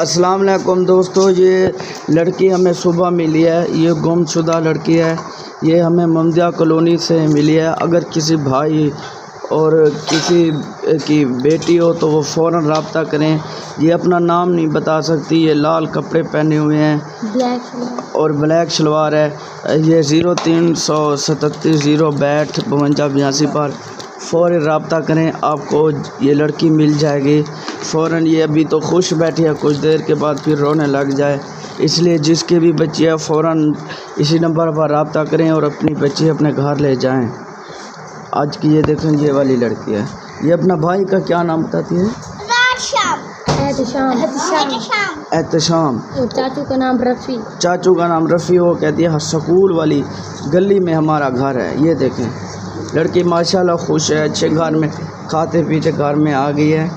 अस्सलाम वालेकुम दोस्तों, ये लड़की हमें सुबह मिली है। ये गुमशुदा लड़की है। ये हमें ममदिया कॉलोनी से मिली है। अगर किसी भाई और किसी की बेटी हो तो वो फ़ौरन रब्ता करें। ये अपना नाम नहीं बता सकती। ये लाल कपड़े पहने हुए हैं और ब्लैक शलवार है। ये 0337 062 52 पर फ़ौरन रब्ता करें, आपको ये लड़की मिल जाएगी फ़ौरन। ये अभी तो खुश बैठी है, कुछ देर के बाद फिर रोने लग जाए, इसलिए जिसकी भी बच्ची है फ़ौरन इसी नंबर पर रब्ता करें और अपनी बच्ची अपने घर ले जाएं। आज की ये देखें, ये वाली लड़की है। ये अपना भाई का क्या नाम बताती है? एहतशाम। चाचू का नाम रफ़ी। चाचू का नाम रफ़ी। वो कहती है स्कूल वाली गली में हमारा घर है। ये देखें, लड़की माशाल्लाह खुश है, अच्छे घर में खाते पीते घर में आ गई है।